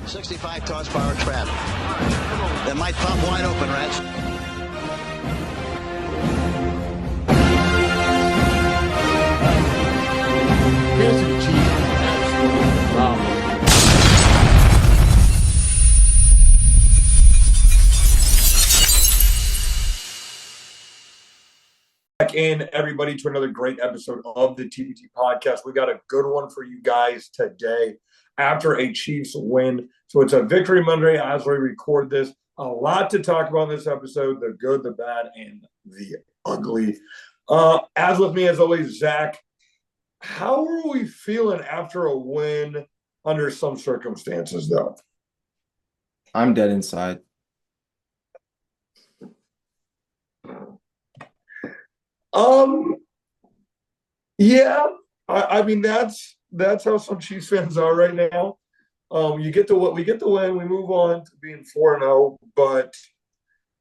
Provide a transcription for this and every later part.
65 toss power trap. That might pop wide open, Rats. Kansas City Chiefs absolutely phenomenal. Back in, everybody, to another great episode of the TBT podcast. We got a good one for you guys today after a Chiefs win. So it's a Victory Monday as we record this. A lot to talk about in this episode, the good, the bad, and the ugly. As with me, as always, Zach, how are we feeling after a win under some circumstances, though? I'm dead inside. Yeah, I mean that's how some Chiefs fans are right now. We get the win, we move on to being 4-0, but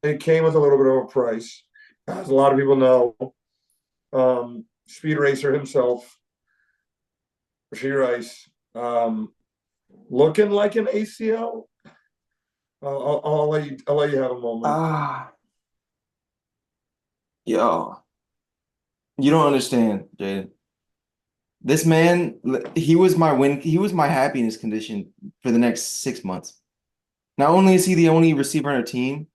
it came with a little bit of a price, as a lot of people know. Speed Racer himself, Rashee Rice, looking like an ACL. I'll let you have a moment. Yo, you don't understand, Jaden. This man, he was my happiness condition for the next 6 months. Not only is he the only receiver on our team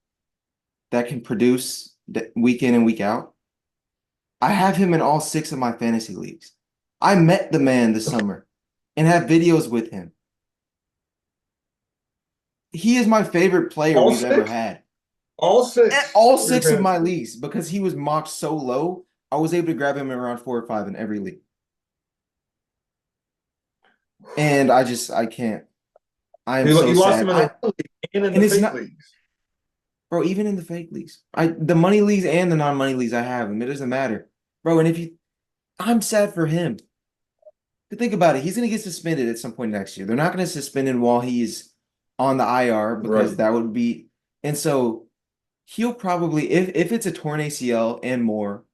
that can produce week in and week out, I have him in all 6 of my fantasy leagues. I met the man this summer and have videos with him. He is my favorite player All we've 6? ever had. All 6? All 6 of my leagues, because he was mocked so low, I was able to grab him around 4 or 5 in every league. And I can't. I am so lost sad. him in the league and in the fake leagues. Bro, even in the fake leagues. The money leagues and the non-money leagues, I have him. It doesn't matter. Bro, and I'm sad for him. Think about it. He's going to get suspended at some point next year. They're not going to suspend him while he's on the IR because that would be. And so he'll probably, if it's a torn ACL and more,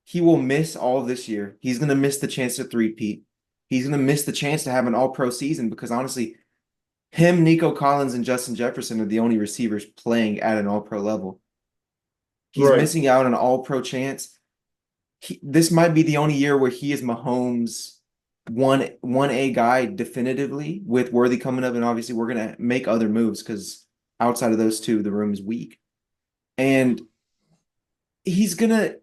he will miss all of this year. He's going to miss the chance to three-peat. He's going to miss the chance to have an all-pro season because, honestly, him, Nico Collins, and Justin Jefferson are the only receivers playing at an all-pro level. He's missing out on an all-pro chance. This might be the only year where he is Mahomes' 1A guy definitively, with Worthy coming up, and obviously we're going to make other moves because outside of those two, the room is weak. And he has a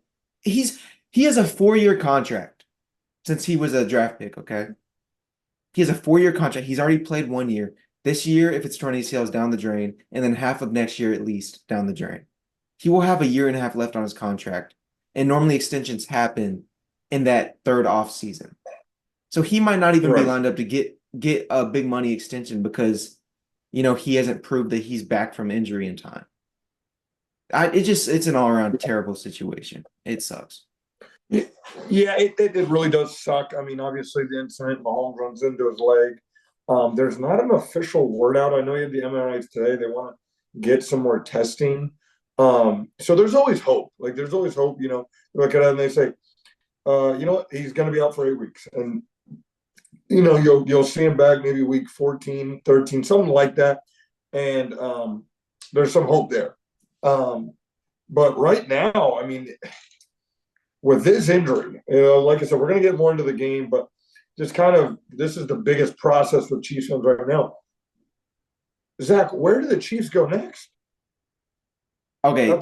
4-year contract since he was a draft pick, okay? He has a 4-year contract. He's already played 1 year. This year, if it's torn ACL, is down the drain, and then half of next year at least down the drain. He will have a year and a half left on his contract, and normally extensions happen in that third off season. So he might not even be lined up to get a big money extension because, he hasn't proved that he's back from injury in time. It's an all-around terrible situation. It sucks. Yeah, it really does suck. I mean, obviously the incident, Mahomes runs into his leg. There's not an official word out. I know you had the MRIs today. They want to get some more testing. So there's always hope. Like, there's always hope, look at it and they say, he's going to be out for 8 weeks. And, you'll see him back maybe week 14, 13, something like that. And there's some hope there. But right now, I mean, with this injury, like I said, we're going to get more into the game, but just this is the biggest process with Chiefs fans right now. Zach, where do the Chiefs go next? Okay,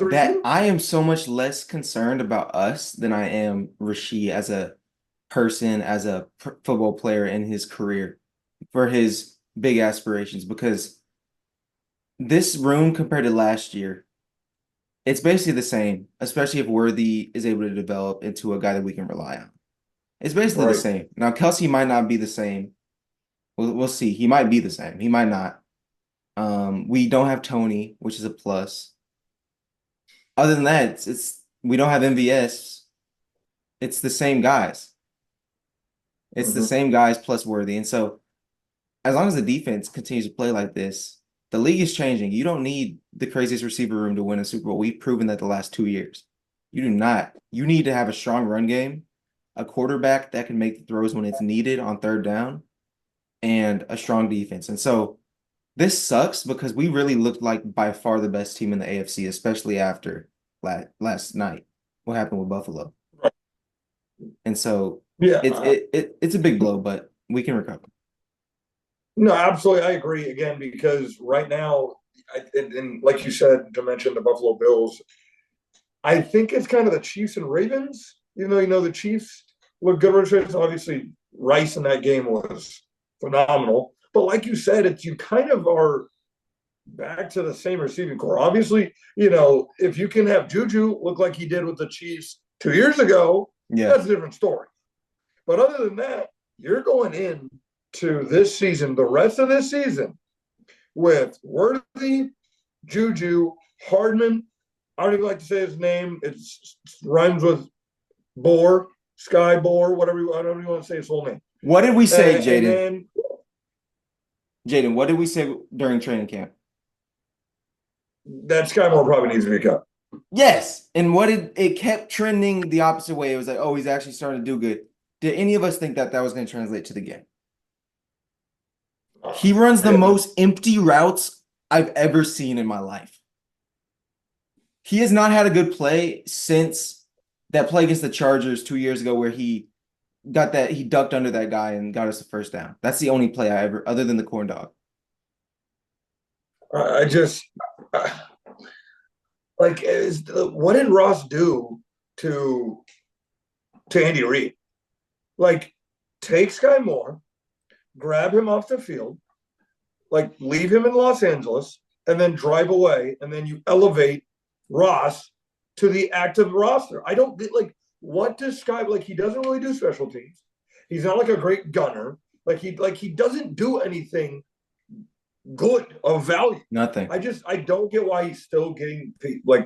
I am so much less concerned about us than I am Rashee as a person, as a football player in his career for his big aspirations, because this room compared to last year, it's basically the same, especially if Worthy is able to develop into a guy that we can rely on. It's basically the same. Now, Kelsey might not be the same. We'll see. He might be the same. He might not. We don't have Tony, which is a plus. Other than that, we don't have MVS. It's the same guys. It's the same guys plus Worthy. And so as long as the defense continues to play like this, the league is changing. You don't need the craziest receiver room to win a Super Bowl. We've proven that the last 2 years. You do not. You need to have a strong run game, a quarterback that can make the throws when it's needed on third down, and a strong defense. And so This sucks because we really looked like by far the best team in the AFC, especially after last night. What happened with Buffalo? And so Yeah, it's a big blow, but we can recover. no, absolutely, I agree. Again, because right now, and like you said, to mention the Buffalo Bills, I think it's kind of the Chiefs and Ravens. Even though the Chiefs look good, obviously Rice in that game was phenomenal. But like you said, it's you kind of are back to the same receiving core. Obviously, if you can have Juju look like he did with the Chiefs 2 years ago, Yeah. that's a different story. But other than that, you're going in to this season, the rest of this season, with Worthy, Juju, Hardman. I don't even like to say his name. It rhymes with Boar, Sky Boar, whatever. I don't even want to say his whole name. What did we say, Jaden? Then, Jaden, what did we say during training camp? that Sky Moore probably needs to be cut. Yes. And what did it kept trending the opposite way? It was like, oh, he's actually starting to do good. Did any of us think that was going to translate to the game? He runs the most empty routes I've ever seen in my life. He has not had a good play since that play against the Chargers 2 years ago where he ducked under that guy and got us a first down. That's the only play I ever, other than the corn dog. I just what did Ross do to Andy Reid? Like, take Sky Moore, grab him off the field, like leave him in Los Angeles, and then drive away, and then you elevate Ross to the active roster. I don't what does Sky like? He doesn't really do special teams. He's not like a great gunner. He doesn't do anything good of value. Nothing. I don't get why he's still getting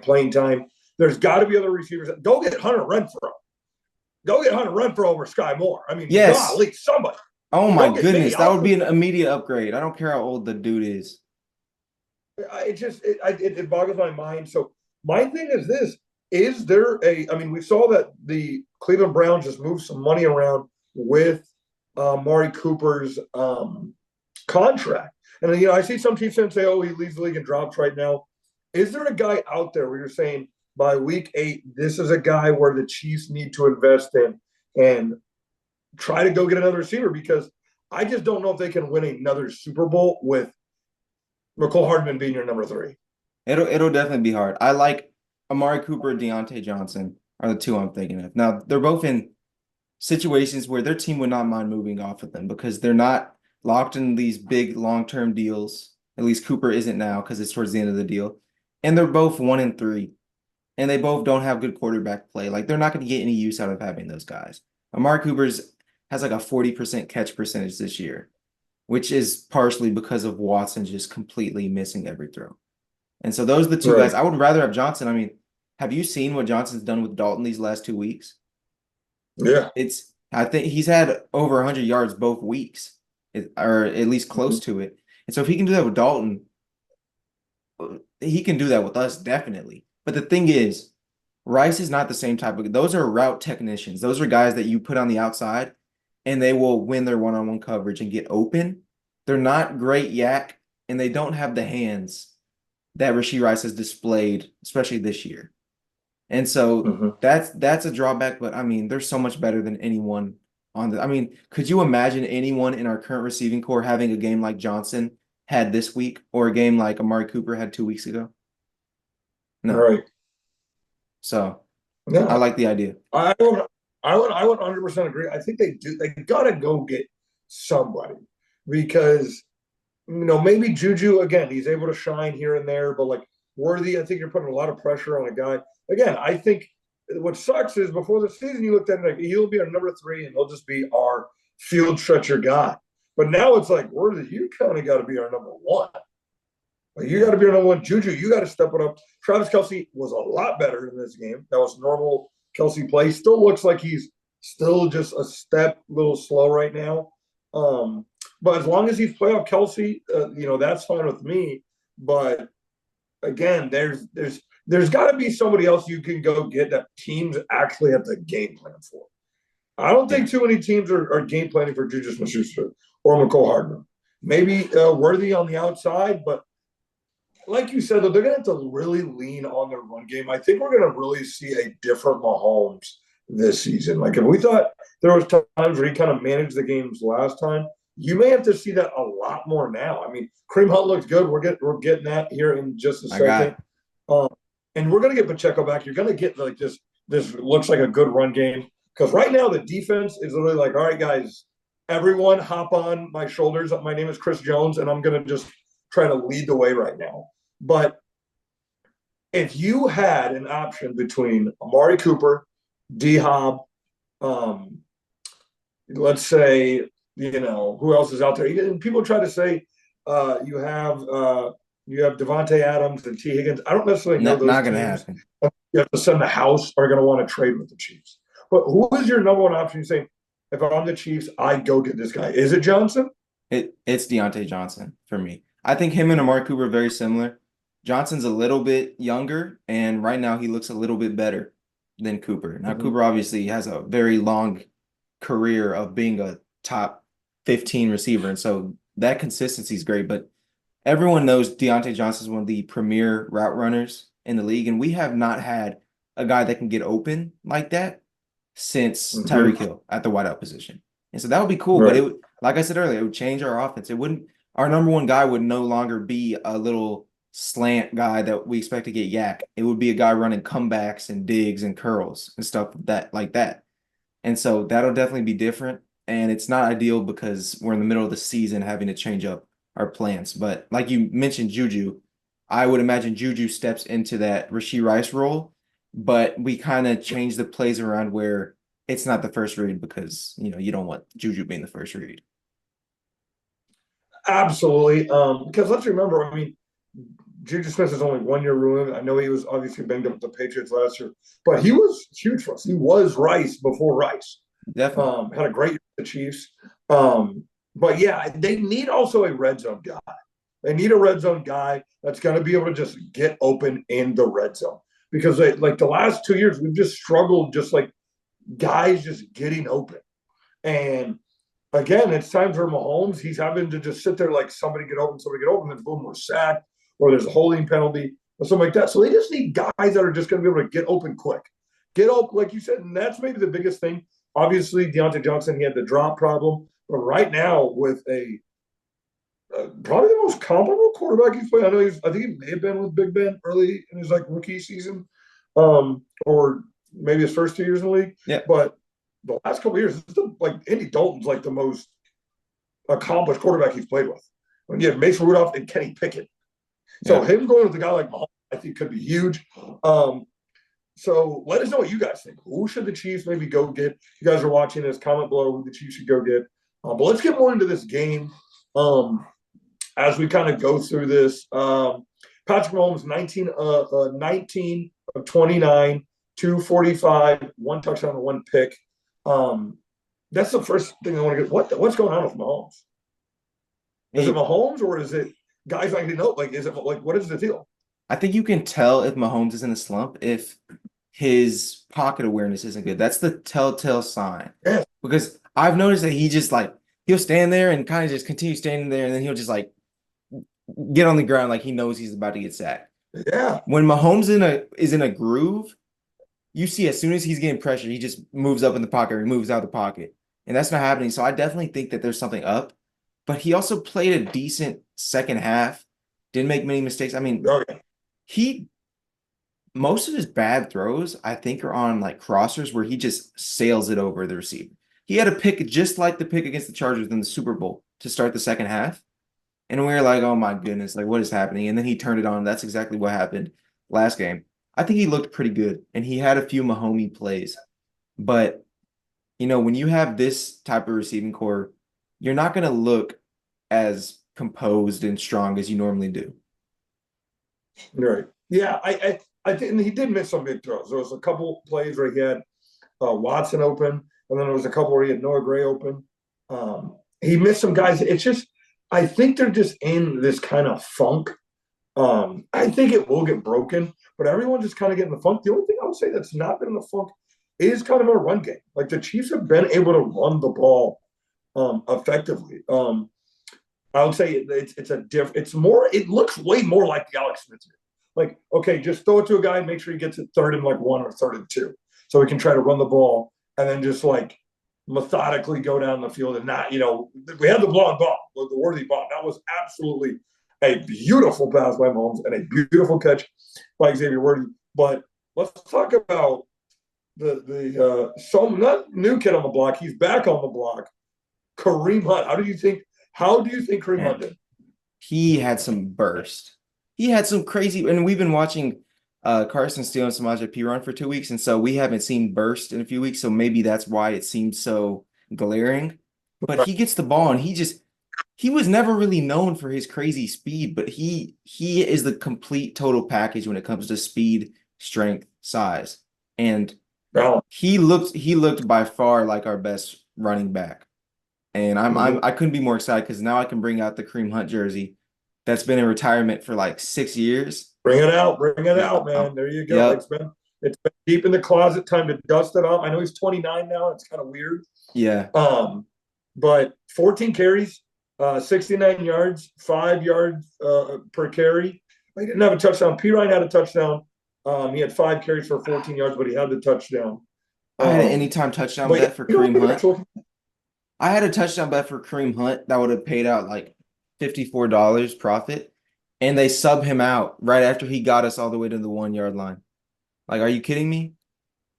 playing time. There's got to be other receivers. Go get Hunter Renfrow. Go get Hunter Renfrow over Sky Moore. I mean, yes. Golly, somebody. Oh my goodness, that would be an immediate upgrade. I don't care how old the dude is. It boggles my mind. So my thing is this: is there we saw that the Cleveland Browns just moved some money around with Amari Cooper's contract, and I see some teams say, "Oh, he leads the league in drops right now." Is there a guy out there where you're saying by week 8, this is a guy where the Chiefs need to invest in and try to go get another receiver? Because I just don't know if they can win another Super Bowl with Mecole Hardman being your number 3. It'll definitely be hard. I like Amari Cooper, Deontay Johnson are the two I'm thinking of. Now, they're both in situations where their team would not mind moving off of them because they're not locked in these big long-term deals. At least Cooper isn't now because it's towards the end of the deal. And they're both 1-3. And they both don't have good quarterback play. Like, they're not going to get any use out of having those guys. Amari Cooper's has like a 40% catch percentage this year, which is partially because of Watson just completely missing every throw. And so those are the two guys. I would rather have Johnson. I mean, have you seen what Johnson's done with Dalton these last 2 weeks? Yeah. I think he's had over 100 yards both weeks, or at least close to it. And so if he can do that with Dalton, he can do that with us, definitely. But the thing is, Rice is not the same type of – those are route technicians. Those are guys that you put on the outside, and they will win their one-on-one coverage and get open. They're not great yak, and they don't have the hands that Rashee Rice has displayed, especially this year. And so that's a drawback, but, I mean, they're so much better than anyone on the – I mean, could you imagine anyone in our current receiving core having a game like Johnson had this week or a game like Amari Cooper had 2 weeks ago? No. Right. So, no. I like the idea. I would 100% agree. I think they do. They got to go get somebody because, maybe Juju, again, he's able to shine here and there, but like Worthy, I think you're putting a lot of pressure on a guy. Again, I think what sucks is before the season, you looked at him like he'll be our number 3 and he'll just be our field stretcher guy. But now it's like, Worthy, you kind of got to be our number 1. Like, you got to be our number 1. Juju, you got to step it up. Travis Kelce was a lot better in this game. That was normal Kelce play. Still looks like he's still just a little slow right now. But as long as he's playoff Kelce, that's fine with me. But again, there's got to be somebody else you can go get that teams actually have the game plan for. I don't think too many teams are game planning for Juju Smith-Schuster or Mecole Hardman. maybe Worthy on the outside, but like you said, they're going to have to really lean on their run game. I think we're going to really see a different Mahomes this season. Like if we thought there was times where he kind of managed the games last time, you may have to see that a lot more now. I mean, Kareem Hunt looks good. We're getting that here in just a second. And we're going to get Pacheco back. You're going to get like this. This looks like a good run game because right now the defense is literally like, all right, guys, everyone hop on my shoulders. My name is Chris Jones, and I'm going to just try to lead the way right now. But if you had an option between Amari Cooper, D Hop, let's say, who else is out there? And people try to say you have Devontae Adams and T. Higgins. I don't necessarily know those not going to happen. You have to send the house are going to want to trade with the Chiefs. But who is your number one option? You say, if I'm the Chiefs, I go get this guy. Is it Johnson? It's Deontay Johnson for me. I think him and Amari Cooper are very similar. Johnson's a little bit younger, and right now he looks a little bit better than Cooper. Now, Cooper obviously has a very long career of being a top 15 receiver, and so that consistency is great. But everyone knows Deontay Johnson is one of the premier route runners in the league, and we have not had a guy that can get open like that since Tyreek Hill at the wideout position. And so that would be cool, but it would, like I said earlier, it would change our offense. It wouldn't. Our number one guy would no longer be a little slant guy that we expect to get yak. It would be a guy running comebacks and digs and curls and stuff like that. And so that'll definitely be different. And it's not ideal because we're in the middle of the season having to change up our plans. But like you mentioned, Juju, I would imagine Juju steps into that Rashee Rice role, but we kind of change the plays around where it's not the first read because, you don't want Juju being the first read. Absolutely. Because let's remember, I mean, Juju Smith is only 1 year removed. I know he was obviously banged up with the Patriots last year, but he was huge for us. He was Rice before Rice. Definitely. Had a great year with the Chiefs. But yeah, they need also a red zone guy. They need a red zone guy that's going to be able to just get open in the red zone. Because like the last 2 years, we've just struggled just like guys just getting open. And again, it's time for Mahomes. He's having to just sit there like somebody get open, then boom, we're sacked, or there's a holding penalty, or something like that. So they just need guys that are just going to be able to get open quick. Get open, like you said, and that's maybe the biggest thing. Obviously, Deontay Johnson, he had the drop problem. But right now, with probably the most comparable quarterback he's played, I think he may have been with Big Ben early in his rookie season, or maybe his first 2 years in the league. Yeah. But the last couple of years, Andy Dalton's the most accomplished quarterback he's played with. When you have Mason Rudolph and Kenny Pickett. So him going with a guy like Mahomes, I think could be huge. So let us know what you guys think. Who should the Chiefs maybe go get? You guys are watching this. Comment below who the Chiefs should go get. But let's get more into this game as we kind of go through this. Patrick Mahomes, 19 of 29, 245, one touchdown and one pick. That's the first thing I want to get. What's going on with Mahomes? Is it Mahomes or is it guys like is it what is the deal? I think you can tell if Mahomes is in a slump if his pocket awareness isn't good. That's the telltale sign. Yeah. Because I've noticed that he just he'll stand there and kind of just continue standing there, and then he'll just get on the ground like he knows he's about to get sacked. Yeah. When Mahomes is in a groove, you see as soon as he's getting pressure, he just moves up in the pocket or he moves out of the pocket. And that's not happening. So I definitely think that there's something up. But he also played a decent second half. Didn't make many mistakes. I mean, most of his bad throws, I think, are on crossers where he just sails it over the receiver. He had a pick just like the pick against the Chargers in the Super Bowl to start the second half. And we were like, oh my goodness, what is happening? And then he turned it on. That's exactly what happened last game. I think he looked pretty good, and he had a few Mahomes plays. But, when you have this type of receiving core, you're not going to look as composed and strong as you normally do. Right. Yeah, I think he did miss some big throws. There was a couple plays where he had Watson open, and then there was a couple where he had Noah Gray open. He missed some guys. It's just, I think they're just in this kind of funk. I think it will get broken, but everyone just kind of getting the funk. The only thing I would say that's not been in the funk is kind of a run game. The Chiefs have been able to run the ball effectively. I would say it's a it's more, it looks way more like the Alex Smith. Like, okay, just throw it to a guy and make sure he gets it third and like 1 or third and 2. So we can try to run the ball and then just like methodically go down the field and not, we had the blown ball, the Worthy ball. That was absolutely a beautiful pass by Mahomes and a beautiful catch by Xavier Worthy. But let's talk about some not new kid on the block. He's back on the block. Kareem Hunt. How do you think Kareem Hunt did? He had some burst. He had some crazy, and we've been watching Carson Steele and Samaje Perine for 2 weeks, and so we haven't seen burst in a few weeks, so maybe that's why it seems so glaring. But he gets the ball, and he was never really known for his crazy speed, but he is the complete total package when it comes to speed, strength, size. And he looked by far like our best running back. And I couldn't be more excited because now I can bring out the Kareem Hunt jersey that's been in retirement for like 6 years. Bring it out, man. There you go. Yep. It's been deep in the closet. Time to dust it off. I know he's 29 now. It's kind of weird. Yeah. But 14 carries, 69 yards, 5 yards per carry. He didn't have a touchdown. Perine had a touchdown. He had 5 carries for 14 yards, but he had the touchdown. I had an anytime touchdown bet for Kareem Hunt. I had a touchdown bet for Kareem Hunt that would have paid out like $54 profit, and they sub him out right after he got us all the way to the 1 yard line. Like, are you kidding me?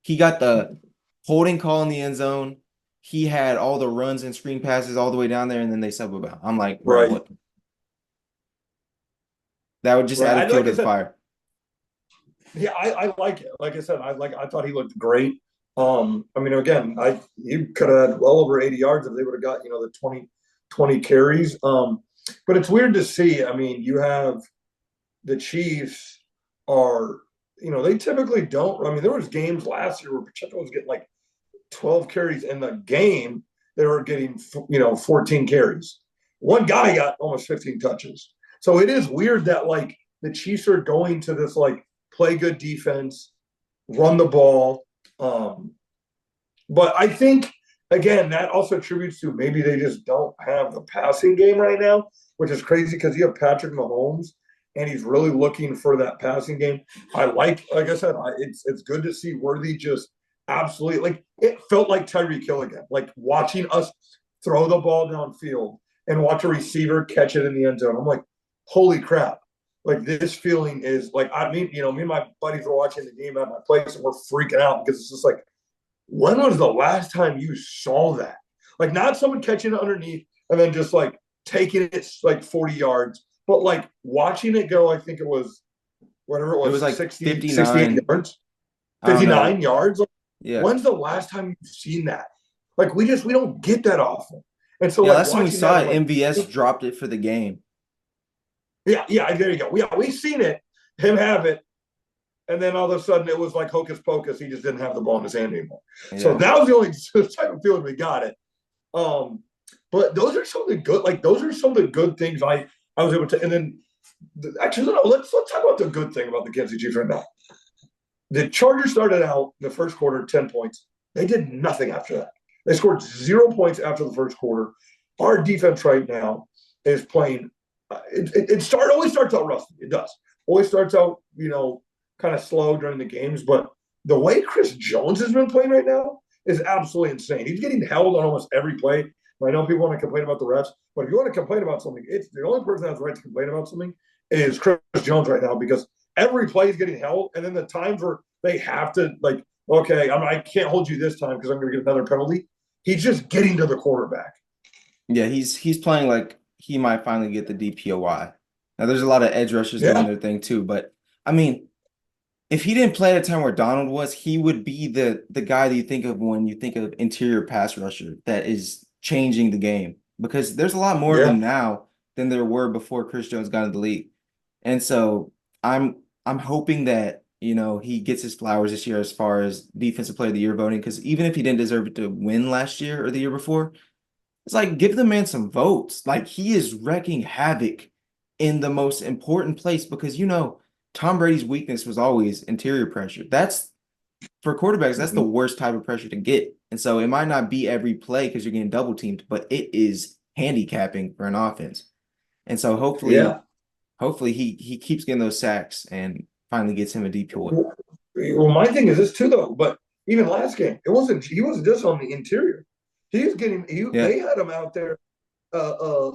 He got the holding call in the end zone. He had all the runs and screen passes all the way down there, and then they sub him out. I'm like, right. What? That would just add a fuel to the fire. Yeah, I like it. Like I said, I thought he looked great. I mean, again, he could have had well over 80 yards if they would have got, the 20 carries. But it's weird to see. I mean, you have the Chiefs are, they typically don't. I mean, there was games last year where Pacheco was getting like 12 carries in the game. They were getting, 14 carries. One guy got almost 15 touches. So it is weird that like the Chiefs are going to this like play good defense, run the ball. But I think, again, that also attributes to maybe they just don't have the passing game right now, which is crazy because you have Patrick Mahomes and he's really looking for that passing game. Like I said, it's good to see Worthy just absolutely, like, it felt like Tyreek Hill again, like watching us throw the ball downfield and watch a receiver catch it in the end zone. I'm like, holy crap. Like, this feeling is like, me and my buddies were watching the game at my place and we're freaking out because it's just like, when was the last time you saw that? Like, not someone catching it underneath and then just like taking it like 40 yards, but like watching it go. I think it was whatever it was. It was like 68 yards, 59 yards. Like, yeah. When's the last time you've seen that? Like, we don't get that often. And so, last time we saw it, MVS dropped it for the game. Yeah, there you go. Yeah, we've seen it, him have it, and then all of a sudden it was like hocus pocus. He just didn't have the ball in his hand anymore. Yeah. So that was the only type of feeling we got it. But those are some of the good, like those are some of the good things I was able to. And then actually, no, let's talk about the good thing about the Kansas City Chiefs right now. The Chargers started out the first quarter 10 points. They did nothing after that. They scored 0 points after the first quarter. Our defense right now is playing. It always starts out rusty. It does. Always starts out, kind of slow during the games. But the way Chris Jones has been playing right now is absolutely insane. He's getting held on almost every play. I know people want to complain about the refs, but if you want to complain about something, it's the only person that has the right to complain about something is Chris Jones right now, because every play is getting held. And then the times where they have to, like, okay, I can't hold you this time because I'm going to get another penalty. He's just getting to the quarterback. Yeah, he's playing like he might finally get the DPOY. Now, there's a lot of edge rushers doing their thing too, but I mean, if he didn't play at a time where Donald was, he would be the guy that you think of when you think of interior pass rusher that is changing the game, because there's a lot more of them now than there were before Chris Jones got into the league. And so I'm hoping that, he gets his flowers this year as far as defensive player of the year voting, because even if he didn't deserve it to win last year or the year before, it's like, give the man some votes. Like, he is wrecking havoc in the most important place, because, Tom Brady's weakness was always interior pressure. That's, for quarterbacks, that's the worst type of pressure to get. And so it might not be every play because you're getting double teamed, but it is handicapping for an offense. And so hopefully, Yeah. hopefully he keeps getting those sacks and finally gets him a DPOY. Well, my thing is this too, though. But even last game, he wasn't just on the interior. He was getting. Yeah. They had him out there.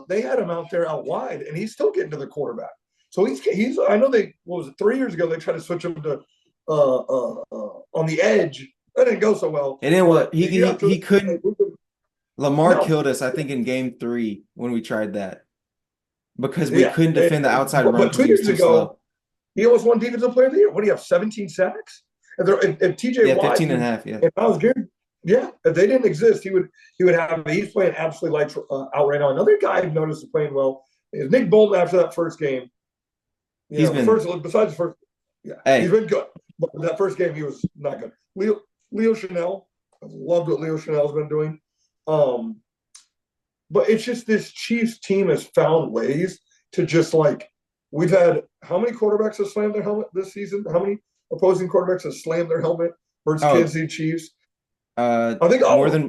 They had him out there out wide, and he's still getting to the quarterback. So he's. I know they. What was it? 3 years ago they tried to switch him to on the edge. That didn't go so well. And then what? He couldn't. Lamar No. killed us, I think, in game 3 when we tried that because we couldn't defend the outside run But because 2 he was years too ago, slow. he almost won Defensive Player of the Year. What do you have? 17 sacks. If TJ Yeah, Watt 15 and a half. Yeah. and Miles Garrett, yeah, if they didn't exist, he would have. He's playing absolutely lights out right now. Another guy I've noticed is playing well is Nick Bolton after that first game. He's been besides the first. Yeah, Hey. he's been good. But that first game he was not good. Leo Chanel, I've loved what Leo Chanel's been doing. But it's just this Chiefs team has found ways to just like we've had how many quarterbacks have slammed their helmet this season? How many opposing quarterbacks have slammed their helmet versus Kansas City Chiefs? I think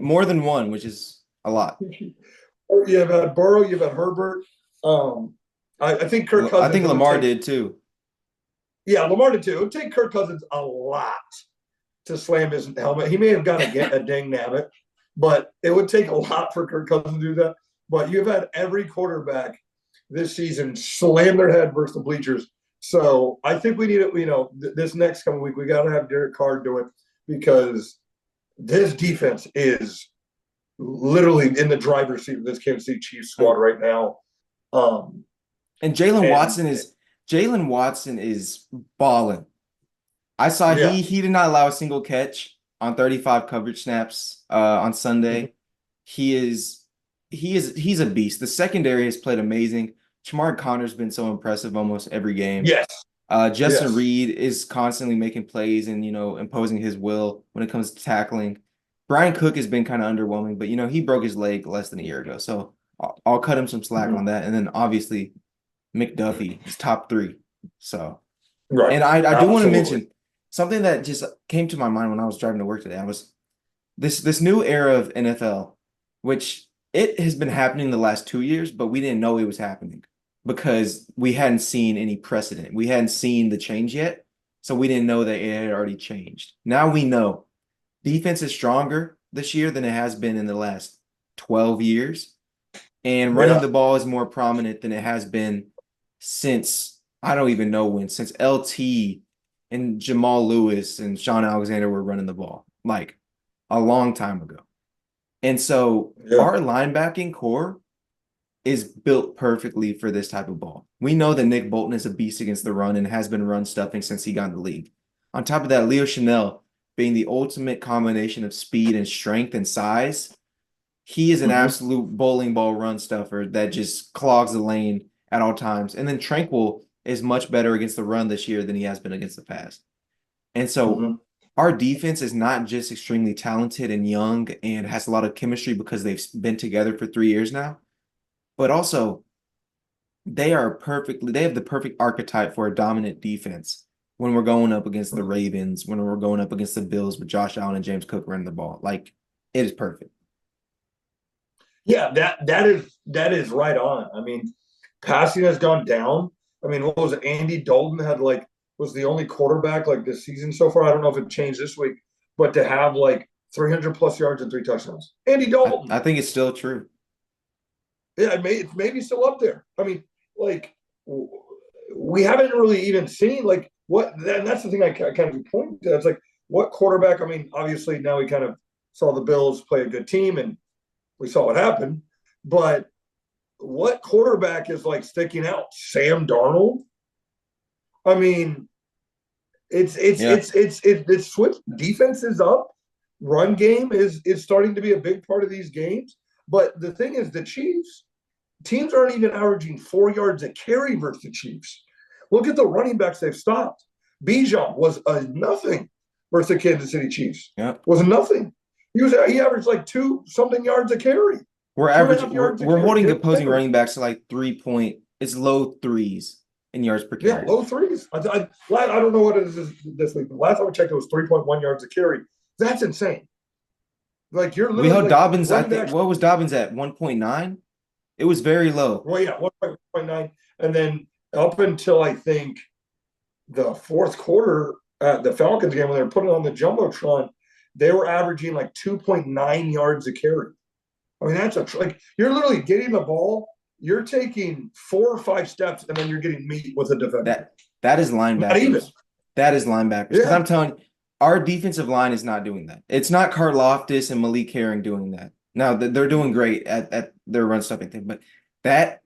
more than one, which is a lot. You've had Burrow, you've had Herbert. I think Kirk Cousins. I think Lamar did too. Yeah, Lamar did too. It would take Kirk Cousins a lot to slam his helmet. He may have got a dang nabbit, but it would take a lot for Kirk Cousins to do that. But you've had every quarterback this season slam their head versus the bleachers. So I think we need it. This next coming week we got to have Derek Carr do it because this defense is literally in the driver's seat of this Kansas City Chiefs squad right now. And Jalen Watson is balling. I saw he did not allow a single catch on 35 coverage snaps on Sunday. Mm-hmm. He's a beast. The secondary has played amazing. Shamar Connor's been so impressive almost every game. Yes. Justin Reed is constantly making plays and imposing his will when it comes to tackling. Brian Cook has been kind of underwhelming, but he broke his leg less than a year ago, so I'll cut him some slack on that. And then obviously McDuffie is top 3. So, right. And I do want to mention something that just came to my mind when I was driving to work today. I was this new era of NFL, which it has been happening the last 2 years, but we didn't know it was happening because we hadn't seen any precedent. We hadn't seen the change yet, so we didn't know that it had already changed. Now we know defense is stronger this year than it has been in the last 12 years, and running the ball is more prominent than it has been since I don't even know when, since LT and Jamal Lewis and Sean Alexander were running the ball, like a long time ago. And so our linebacking core is built perfectly for this type of ball. We know that Nick Bolton is a beast against the run and has been run stuffing since he got in the league. On top of that, Leo Chanel being the ultimate combination of speed and strength and size, he is an absolute bowling ball run stuffer that just clogs the lane at all times. And then Tranquil is much better against the run this year than he has been against the past. And so our defense is not just extremely talented and young and has a lot of chemistry because they've been together for 3 years now, but also they have the perfect archetype for a dominant defense when we're going up against the Ravens, when we're going up against the Bills with Josh Allen and James Cook running the ball. Like, it is perfect. Yeah, that is right on. I mean, passing has gone down. I mean, what was it? Andy Dalton was the only quarterback this season so far. I don't know if it changed this week, but to have 300 plus yards and 3 touchdowns. Andy Dalton. I think it's still true. Yeah, it's maybe still up there. I mean, we haven't really even seen what. And that's the thing I kind of point to. It's what quarterback. I mean, obviously now we kind of saw the Bills play a good team and we saw what happened. But what quarterback is sticking out? Sam Darnold. I mean, it's switched. Defense is up. Run game is starting to be a big part of these games. But the thing is, the Chiefs teams aren't even averaging 4 yards a carry versus the Chiefs. Look at the running backs they've stopped. Bijan was a nothing versus the Kansas City Chiefs. Yeah, was nothing. He averaged 2-something yards a carry. We're holding opposing running backs to it's low 3s in yards per carry. Yeah, low 3s. I don't know what it is this week, but last time I checked, it was 3.1 yards a carry. That's insane. You're literally. We held Dobbins. I think what was Dobbins at 1.9? It was very low. Well, yeah, 1.9. And then up until I think the fourth quarter at the Falcons game, when they were putting on the Jumbotron, they were averaging like 2.9 yards a carry. I mean, like you're literally getting the ball, you're taking 4 or 5 steps, and then you're getting meat with a defender. That is linebackers. Not even. That is linebackers. Because Yeah. I'm telling you, our defensive line is not doing that. It's not Karlaftis and Malik Herring doing that. Now, they're doing great at their run stuffing thing, but that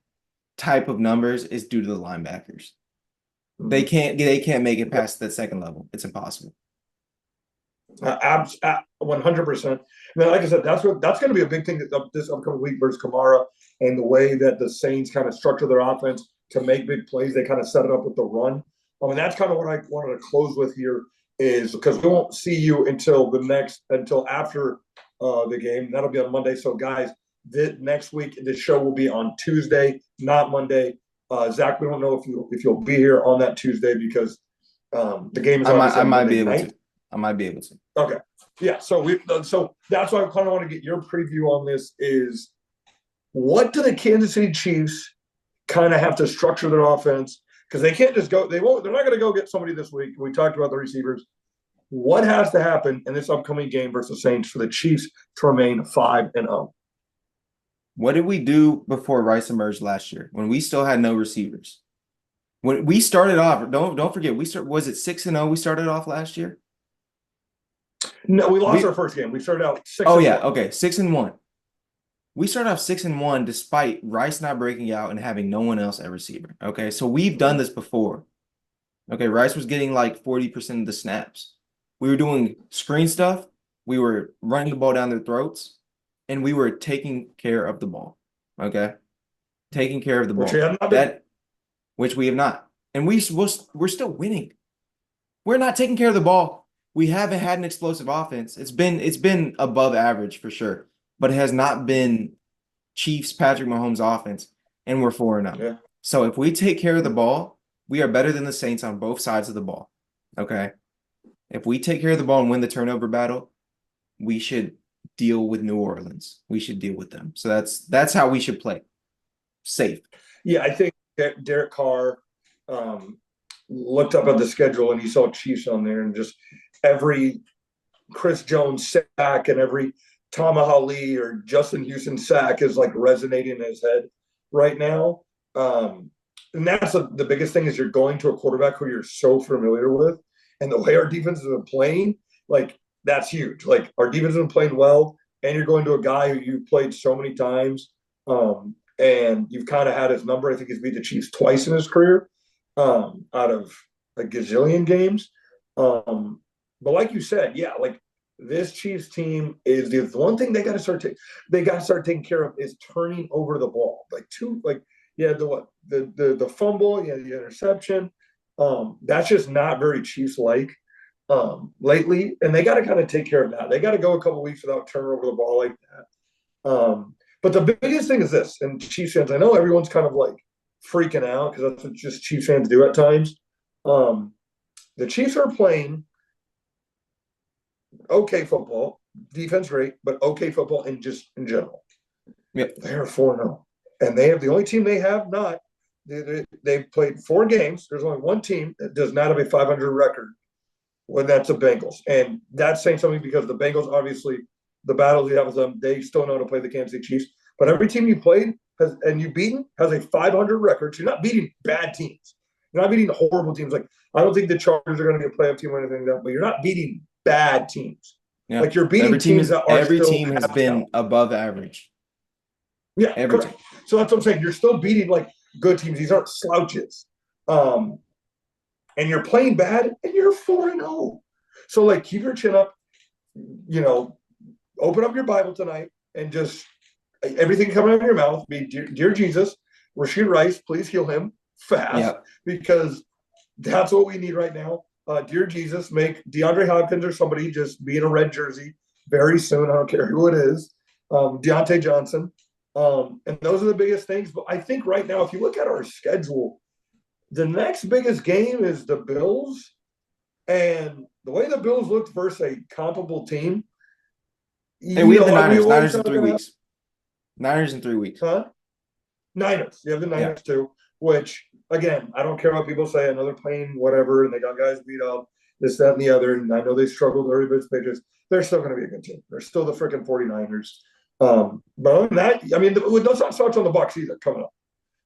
type of numbers is due to the linebackers. They can't make it past that second level. It's impossible. 100%. Now, like I said, that's going to be a big thing this upcoming week versus Kamara, and the way that the Saints kind of structure their offense to make big plays. They kind of set it up with the run. I mean, that's kind of what I wanted to close with here, is because we won't see you until after the game. That'll be on Monday. So, guys, next week the show will be on Tuesday, not Monday. Zach, we don't know if you'll be here on that Tuesday because the game is. I might be able to. I might be able to. Okay. Yeah. So that's why I kind of want to get your preview on this is what do the Kansas City Chiefs kind of have to structure their offense? Because they can't just go, they're not going to go get somebody this week. We talked about the receivers. What has to happen in this upcoming game versus Saints for the Chiefs to remain 5-0? What did we do before Rice emerged last year when we still had no receivers? When we started off, don't forget, was it 6-0 we started off last year? No, we lost our first game. We started out 6-1. Oh, yeah. Okay. 6-1. We started off 6-1 despite Rice not breaking out and having no one else at receiver. Okay. So we've done this before. Okay. Rice was getting like 40% of the snaps. We were doing screen stuff. We were running the ball down their throats, and we were taking care of the ball. Okay. Taking care of the ball. Which we have not. And we're still winning. We're not taking care of the ball. We haven't had an explosive offense. It's been above average for sure, but it has not been Chiefs Patrick Mahomes offense, and we're 4-0. Yeah. So if we take care of the ball, we are better than the Saints on both sides of the ball. Okay. If we take care of the ball and win the turnover battle, we should deal with New Orleans. We should deal with them. So that's how we should play. Safe. Yeah, I think Derek Carr looked up at the schedule and he saw Chiefs on there, and just every Chris Jones sack and every Tama Ali or Justin Houston sack is like resonating in his head right now. And that's the biggest thing, is you're going to a quarterback who you're so familiar with, and the way our defense has been playing, like that's huge. Like our defense has been playing well, and you're going to a guy who you've played so many times, and you've kind of had his number. I think he's beat the Chiefs twice in his career, out of a gazillion games. But like you said, yeah, like this Chiefs team is the one thing they got to start taking care of is turning over the ball. The fumble, the interception. That's just not very Chiefs like lately, and they got to kind of take care of that. They got to go a couple weeks without turning over the ball like that. But the biggest thing is this, and Chiefs fans, I know everyone's kind of like freaking out because that's what just Chiefs fans do at times. The Chiefs are playing okay football, defense great, but okay football in general. Yep. They're 4-0, and they have the only team they have not. They've played 4 games. There's only one team that does not have a 500 record, when that's the Bengals, and that's saying something because the Bengals, obviously, the battles you have with them, they still know how to play the Kansas City Chiefs. But every team you played and you've beaten has a 500 record. So you're not beating bad teams. You're not beating horrible teams. Like, I don't think the Chargers are going to be a playoff team or anything like that, but you're not beating bad teams. Yeah. Like, you're beating teams that are every team has been above average. Yeah, every correct. So that's what I'm saying. You're still beating like good teams. These aren't slouches. And you're playing bad, and you're 4-0. So like, keep your chin up. Open up your Bible tonight and just everything coming out of your mouth be dear Jesus, Rashid Rice, please heal him fast, because that's what we need right now. Dear Jesus, make DeAndre Hopkins or somebody just be in a red jersey very soon. I don't care who it is. Deontay Johnson. And those are the biggest things. But I think right now, if you look at our schedule, the next biggest game is the Bills. And the way the Bills looked versus a comparable team. Hey, we have the Niners. Niners in 3 weeks. Niners in 3 weeks. Huh? Niners. You have the Niners too, which again, I don't care what people say. I know they're playing whatever, and they got guys beat up, this, that, and the other. And I know they struggled early, but Patriots. They're still going to be a good team. They're still the freaking 49ers. But other than that, I mean, let's not start on the Bucs either coming up.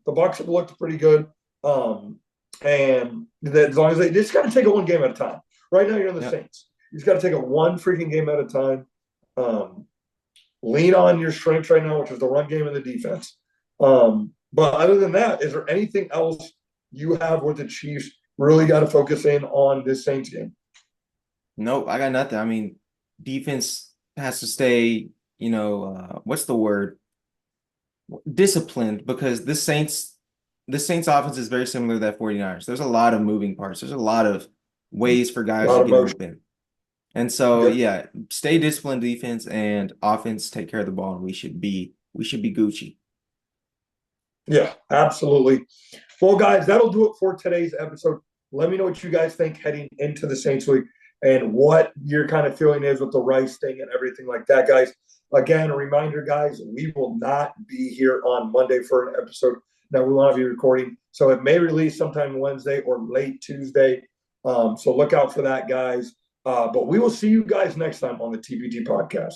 The Bucs have looked pretty good. And as long as they just got to take it one game at a time. Right now, you're in the Saints. You just got to take it one freaking game at a time. Lean on your strengths right now, which is the run game and the defense. But other than that, is there anything else you have with the Chiefs really got to focus in on this Saints game? Nope, I got nothing. I mean, defense has to stay, what's the word? Disciplined, because the Saints offense is very similar to that 49ers. There's a lot of moving parts. There's a lot of ways for guys to get open. And so, stay disciplined defense, and offense take care of the ball, and we should be Gucci. Yeah, absolutely. Well, guys, that'll do it for today's episode. Let me know what you guys think heading into the Saints week and what your kind of feeling is with the Rice thing and everything like that, guys. Again, a reminder, guys, we will not be here on Monday for an episode that we want to be recording. So it may release sometime Wednesday or late Tuesday. So look out for that, guys. But we will see you guys next time on the TPT podcast.